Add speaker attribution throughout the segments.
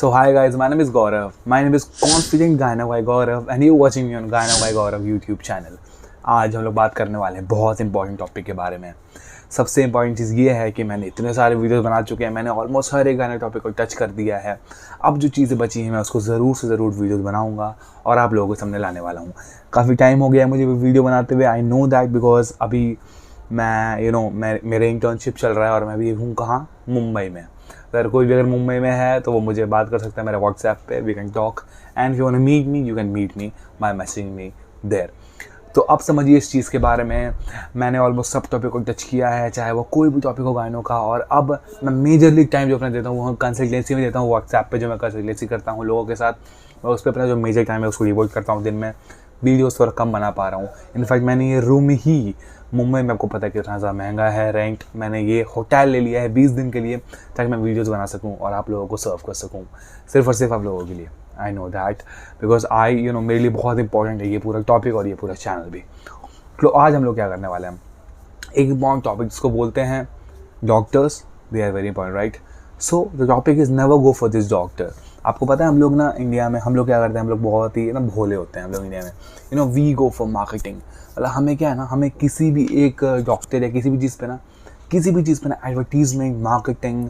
Speaker 1: So hi guys, my name is Gaurav. My name is Confident Gyno by Gaurav and you're watching me on Gyno by Gaurav YouTube channel. आज हम लोग बात करने वाले हैं बहुत इंपॉर्टेंट टॉपिक के बारे में। सबसे इंपॉर्टेंट चीज़ ये है कि मैंने इतने सारे वीडियोस बना चुके हैं, मैंने ऑलमोस्ट हर एक गाने टॉपिक को टच कर दिया है। अब जो चीज़ें बची हैं मैं उसको ज़रूर से ज़रूर वीडियोस बनाऊंगा और आप लोगों के सामने लाने वाला हूँ। काफ़ी टाइम हो गया है मुझे वीडियो बनाते हुए, आई नो दैट, बिकॉज अभी मैं मेरे इंटर्नशिप चल रहा है और मैं भी हूँ कहाँ, मुंबई में। अगर कोई भी मुंबई में है तो वो मुझे बात कर सकता है मेरे व्हाट्सएप पे, we can talk and if you want to meet me you can meet me by messaging me there. तो अब समझिए इस चीज़ के बारे में, मैंने ऑलमोस्ट सब टॉपिक को टच किया है, चाहे वो कोई भी टॉपिक हो गानों का। और अब मैं मेजरली टाइम जो अपना देता हूँ वो कंसल्टेंसी में देता हूँ। व्हाट्सएप पे जो मैं कंसल्टेंसी करता हूँ लोगों के साथ, मैं उस पर अपना जो मेजर टाइम है उसको डिवोट करता हूँ। दिन में वीडियोस थोड़ा कम बना पा रहा हूँ। इनफैक्ट मैंने ये रूम ही मुंबई में, आपको पता है कितना ज़्यादा महंगा है रेंट, मैंने ये होटल ले लिया है 20 दिन के लिए ताकि मैं वीडियोस बना सकूं और आप लोगों को सर्व कर सकूं, सिर्फ और सिर्फ आप लोगों के लिए। आई नो दैट बिकॉज मेरे लिए बहुत इंपॉर्टेंट है ये पूरा टॉपिक और ये पूरा चैनल भी। तो आज हम लोग क्या करने वाले हैं, एक इम्पॉर्टेंट टॉपिक जिसको बोलते हैं doctors, they are very important, right. So the topic is never go for this doctor. आपको पता है हम लोग ना इंडिया में हम लोग क्या करते हैं, हम लोग बहुत ही भोले होते हैं हम लोग इंडिया में। We go for marketing. मतलब हमें क्या है ना, हमें किसी भी एक डॉक्टर या किसी भी चीज़ पे ना एडवर्टीजमेंट, मार्केटिंग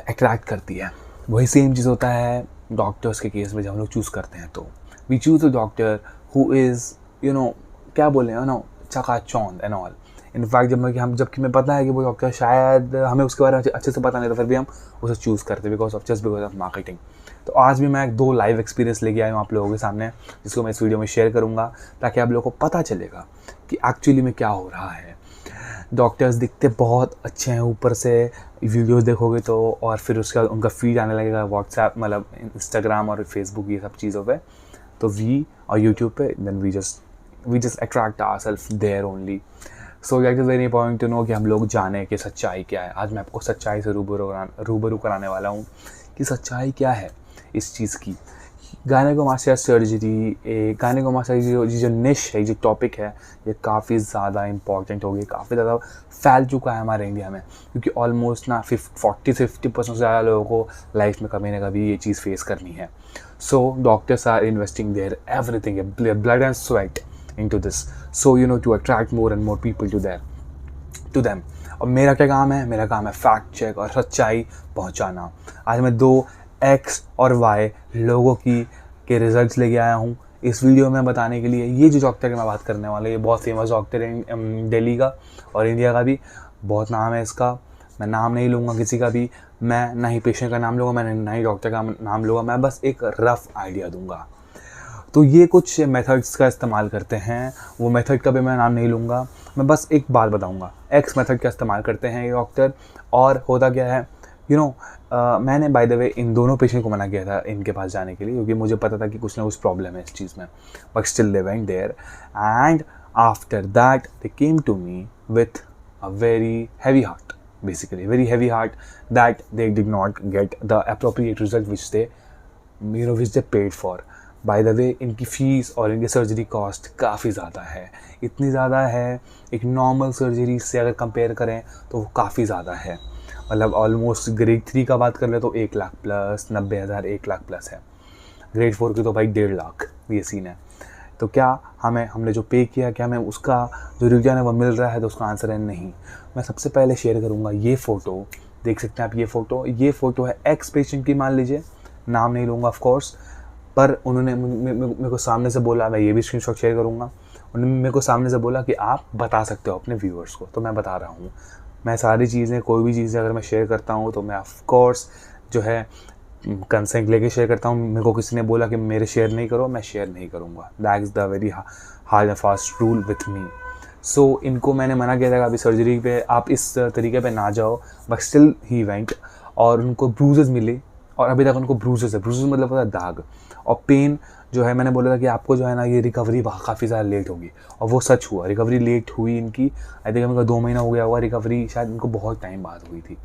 Speaker 1: अट्रैक्ट करती है। वही सेम चीज़ होता है डॉक्टर्स के केस में जब हम लोग चूज़ करते हैं। तो we choose a doctor who is क्या बोले चकाचौंध एंड ऑल। इनफैक्ट जबकि हमें पता है कि वो डॉक्टर शायद हमें उसके बारे में अच्छे से पता नहीं, तो फिर भी हम उसे चूज़ करते बिकॉज ऑफ मार्केटिंग। तो आज भी मैं 2 लाइव एक्सपीरियंस लेके आया हूँ आप लोगों के सामने, जिसको मैं इस वीडियो में शेयर करूँगा ताकि आप लोगों को पता चलेगा कि एक्चुअली में क्या हो रहा है। डॉक्टर्स दिखते बहुत अच्छे हैं ऊपर से, वीडियोस देखोगे तो, और फिर उसका उनका फीड आने लगेगा व्हाट्सएप, मतलब इंस्टाग्राम और फेसबुक, ये सब चीज़ों पे। तो और यूट्यूब पे then we just attract ourselves there only. So that is very important to know कि हम लोग जाने कि सच्चाई क्या है। आज मैं आपको सच्चाई से रूबरू कराने वाला हूँ कि सच्चाई क्या है इस चीज़ की। गायनेकोमास्टिया सर्जरी, जो निश है, जो टॉपिक है, ये काफ़ी ज़्यादा इंपॉर्टेंट हो गई, काफ़ी ज़्यादा फैल चुका है हमारे इंडिया में, क्योंकि ऑलमोस्ट ना 40-50% से ज़्यादा लोगों को लाइफ में कभी ना कभी ये चीज़ फेस करनी है। So doctors are investing their everything, blood and sweat into this, so to attract more and more people to them। और मेरा क्या काम है, मेरा काम है फैक्ट चेक और सच्चाई पहुंचाना। आज मैं 2 X और Y लोगों के रिजल्ट्स लेके आया हूँ इस वीडियो में बताने के लिए। ये जो डॉक्टर की मैं बात करने वाला, ये बहुत फेमस डॉक्टर है दिल्ली का और इंडिया का भी, बहुत नाम है इसका। मैं नाम नहीं लूँगा किसी का भी, मैं ना ही पेशेंट का नाम लूँगा, मैं ना ही डॉक्टर का नाम लूँगा, मैं बस एक रफ आइडिया दूँगा। तो ये कुछ मेथड्स का इस्तेमाल करते हैं, वो मेथड का भी मैं नाम नहीं लूँगा, मैं बस एक बात बताऊँगा। एक्स मेथड का इस्तेमाल करते हैं ये डॉक्टर, और होता क्या है, मैंने बाय द वे इन दोनों पेशेंट को मना किया था इनके पास जाने के लिए, क्योंकि मुझे पता था कि कुछ ना कुछ प्रॉब्लम है इस चीज़ में, but still they went there and after that they came to me with a very heavy heart, basically very heavy heart, that they did not get the appropriate result which they paid for. By the way इनकी fees और इनकी surgery cost काफ़ी ज़्यादा है, इतनी ज़्यादा है एक नॉर्मल सर्जरी से अगर कंपेयर करें तो वो काफ़ी ज़्यादा है। मतलब ऑलमोस्ट ग्रेड 3 का बात कर ले तो 1 लाख प्लस, 90,000, 1 लाख प्लस है। ग्रेड 4 की तो भाई 1.5 लाख, ये सीन है। तो क्या हमने जो पे किया, क्या हमें उसका जो रिटर्न है वो मिल रहा है? तो उसका आंसर है नहीं। मैं सबसे पहले शेयर करूँगा ये फ़ोटो, देख सकते हैं आप ये फ़ोटो है एक्स पेशेंट की, मान लीजिए, नाम नहीं लूँगा ऑफ कोर्स, पर उन्होंने मेरे को सामने से बोला, मैं ये भी स्क्रीनशॉट शेयर करूँगा, उन्होंने मेरे को सामने से बोला कि आप बता सकते हो अपने व्यूअर्स को, तो मैं बता रहा हूँ। मैं सारी चीज़ें, कोई भी चीज़ें अगर मैं शेयर करता हूँ तो मैं ऑफ कोर्स जो है कंसेंट लेके शेयर करता हूँ। मेरे को किसी ने बोला कि मेरे शेयर नहीं करो, मैं शेयर नहीं करूँगा, that is the very hard and fast rule with me. So इनको मैंने मना किया था कि अभी सर्जरी पे आप इस तरीके पे ना जाओ, बट स्टिल ही वेंट, और उनको ब्रूजेस मिले, और अभी तक उनको ब्रूजेस मतलब पता है दाग और पेन जो है। मैंने बोला था कि आपको जो है ना ये रिकवरी काफ़ी ज़्यादा लेट होगी, और वो सच हुआ, रिकवरी लेट हुई इनकी। आई थिंक इनका 2 महीना हो गया हुआ रिकवरी, शायद इनको बहुत टाइम बाद हुई थी,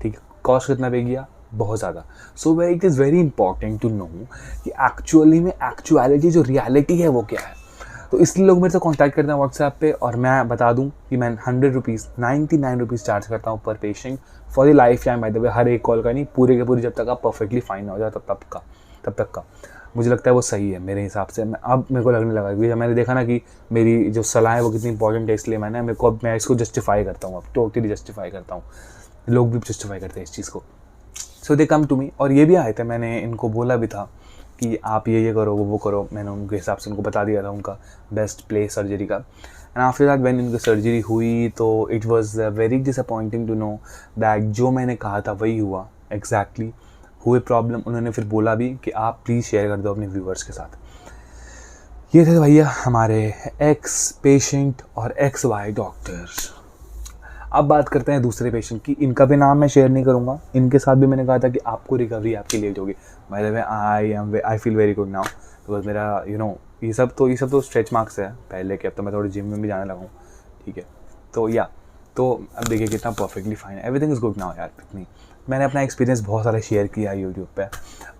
Speaker 1: ठीक है। कॉस्ट कितना पे गया, बहुत ज़्यादा। So it is very important to know कि एक्चुअली में एक्चुअलिटी जो रियलिटी है वो क्या है। तो तो इसलिए लोग मेरे से कॉन्टैक्ट करते हैं व्हाट्सएप पे, और मैं बता दूं कि मैं 100 रुपीज़ 99 रुपीज़ चार्ज करता हूँ पर patient for the lifetime. By the way, हर एक कॉल का नहीं, पूरे के पूरे जब तक आप परफेक्टली फाइन हो जाए तब तक का मुझे लगता है वो सही है मेरे हिसाब से। मैं अब मेरे को लगने लगा कि जब मैंने देखा ना कि मेरी जो सलाह है वो कितनी इंपॉर्टेंट है, इसलिए मैं इसको जस्टिफाई करता हूँ, अब टोटली जस्टिफाई करता हूँ। लोग भी जस्टिफाई करते हैं इस चीज़ को। सो दे कम टू मी, और ये भी आए थे, मैंने इनको बोला भी था कि आप ये करो वो करो। मैंने उनके हिसाब से उनको बता दिया था उनका बेस्ट प्लेस सर्जरी का। एंड आफ्टर दैट व्हेन इनकी सर्जरी हुई तो it was very disappointing to know that जो मैंने कहा था वही हुआ एग्जैक्टली। हुए प्रॉब्लम, उन्होंने फिर बोला भी कि आप प्लीज़ शेयर कर दो अपने व्यूअर्स के साथ। ये थे भैया हमारे एक्स पेशेंट और एक्स वाई डॉक्टर्स। अब बात करते हैं दूसरे पेशेंट की। इनका भी नाम मैं शेयर नहीं करूँगा। इनके साथ भी मैंने कहा था कि आपको रिकवरी आपकी लेट होगी। Bye the way, I feel very good now, because मेरा ये सब तो स्ट्रेच मार्क्स है पहले के। अब तो मैं थोड़ी जिम में भी जाने लगा हूँ, ठीक है। तो अब देखिए कितना perfectly fine, everything is good now यार। इतनी मैंने अपना एक्सपीरियंस बहुत सारा शेयर किया यूट्यूब पे,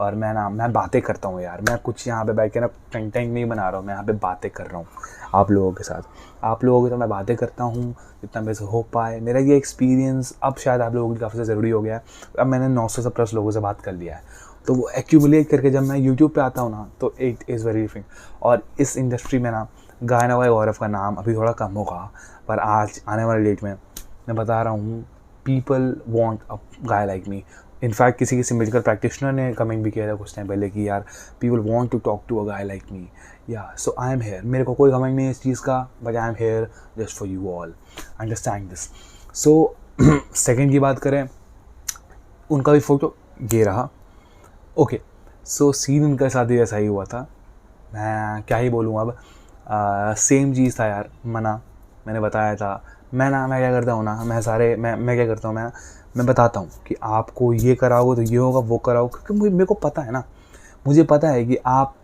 Speaker 1: और मैं बातें करता हूँ यार। मैं कुछ यहाँ पे बैठ के ना कंटेंट नहीं बना रहा हूँ, मैं यहाँ पे बातें कर रहा हूँ आप लोगों के साथ। आप लोगों के साथ मैं बातें करता हूँ जितना मेरे से हो पाए। मेरा ये एक्सपीरियंस अब शायद आप लोगों के लिए काफ़ी ज़रूरी हो गया है। अब मैंने 900 से प्लस लोगों से बात कर लिया है, तो वो एक्यूमुलेट करके जब मैं यूट्यूब पे आता हूँ ना तो इट इज़ वेरी डिफरेंट। और इस इंडस्ट्री में ना गायना बाई गौरव का नाम अभी थोड़ा कम होगा, पर आज आने वाले डेट में मैं बता रहा हूँ, people want a guy like me. In fact किसी मेडिकल प्रैक्टिशनर ने कमेंट भी किया था कुछ टाइम पहले कि यार people want to talk to a guy like me. या सो आई एम हेयर। मेरे को कोई कमेंट नहीं है इस चीज़ का, but I am here just for you all, understand this. So second की बात करें, उनका भी फ़ोटो ये रहा। ओके, सो सीन उनके साथ भी ऐसा ही हुआ था। मैं क्या ही बोलूँ अब, सेम चीज़ था यार। मैंने बताया था। मैं क्या करता हूँ ना, मैं क्या करता हूँ, मैं बताता हूँ कि आपको ये कराओगे तो ये होगा, वो कराओगे, क्योंकि मेरे को पता है ना, मुझे पता है कि आप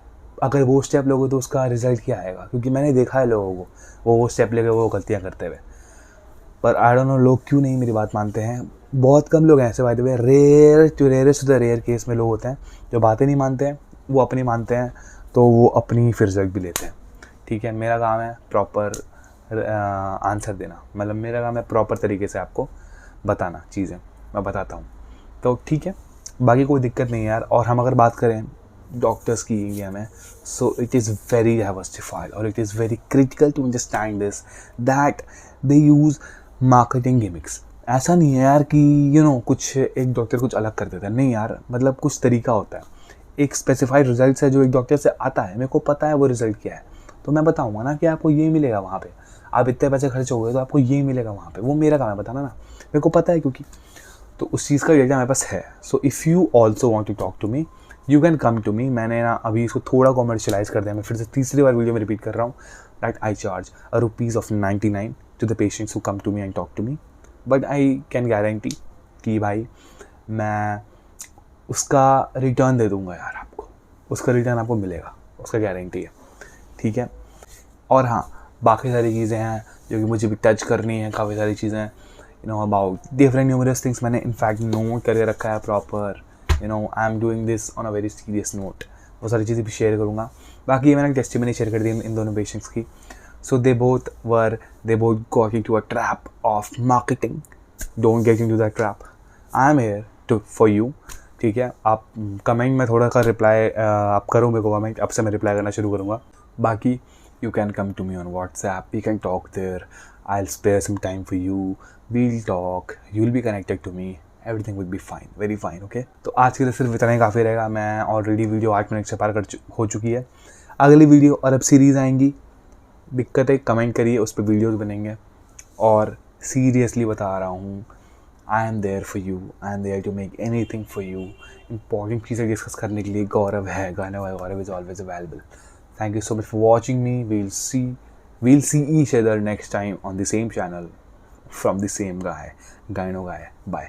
Speaker 1: अगर वो स्टेप लोगे तो उसका रिज़ल्ट क्या आएगा, क्योंकि मैंने देखा है लोगों को वो स्टेप लेके वो गलतियाँ करते हुए। पर आई डोंट नो लोग क्यों नहीं मेरी बात मानते हैं। बहुत कम लोग हैं ऐसे, by the way, rarest to the rare case में लोग होते हैं जो बातें नहीं मानते हैं, वो अपनी मानते हैं, तो वो अपनी फिर रिजल्ट भी लेते हैं, ठीक है। मेरा काम है प्रॉपर आंसर देना, मतलब मेरा काम है प्रॉपर तरीके से आपको बताना चीज़ें, मैं बताता हूँ, तो ठीक है, बाकी कोई दिक्कत नहीं है यार। और हम अगर बात करें डॉक्टर्स की इंडिया में, so it is very diversified और it is very critical to understand this that they use marketing gimmicks. ऐसा नहीं है यार कि कुछ एक डॉक्टर कुछ अलग कर देता है, नहीं यार, मतलब कुछ तरीका होता है, एक स्पेसिफाइड रिजल्ट है जो एक डॉक्टर से आता है, मेरे को पता है वो रिजल्ट क्या है, तो मैं बताऊँगा ना कि आपको ये मिलेगा वहाँ पे, आप इतने पैसे खर्च हो गए तो आपको ये मिलेगा वहाँ पे, वो मेरा काम है बताना ना, मेरे को पता है, क्योंकि तो उस चीज़ का डेटा मेरे पास है। So if you also want to talk to me, you can come to me. मैंने ना अभी इसको थोड़ा कॉमर्शलाइज कर दिया, मैं फिर से तीसरी बार वीडियो में रिपीट कर रहा हूँ that I charge ₹99 to the patients who come to me and talk to me, but I can guarantee कि भाई मैं उसका रिटर्न दे दूँगा यार, आपको उसका रिटर्न आपको मिलेगा, उसका गारंटी है, ठीक है। और हाँ, बाकी सारी चीज़ें हैं जो कि मुझे भी टच करनी है, काफ़ी सारी चीज़ें अबाउट डिफरेंट न्यूमरस थिंग्स मैंने इनफैक्ट नोट करके रखा है proper. I am doing this on a very serious note, वो सारी चीज़ें भी शेयर करूँगा। बाकी मैंने टेस्टिमनी शेयर कर दी इन दोनों पेशेंट्स की। So they both got into a trap of marketing. Don't get into that trap. I am here for you. ठीक है, आप कमेंट में थोड़ा सा रिप्लाई आप करो मेरे को कमेंट, अब से मैं रिप्लाई करना शुरू करूँगा। बाकी you can come to me on WhatsApp, we can talk there, I'll spare some time for you, we'll talk, you'll be connected to me, everything will be fine, very fine, okay। तो आज के लिए सिर्फ इतना ही काफ़ी रहेगा। मैं already video 8 minute से पार हो चुकी है। अगली वीडियो और अब सीरीज़ आएंगी, दिक्कत है, कमेंट करिए, उस पर वीडियोज़ बनेंगे। और सीरियसली बता रहा हूँ, I am there for you, I am there to make anything for you. Important चीज़ें डिस्कस करने के लिए गौरव है, गाना वाई Gaurav is always available. Thank you so much for watching me. we'll see each other next time on the same channel from the same guy, Gyno Guy. Bye.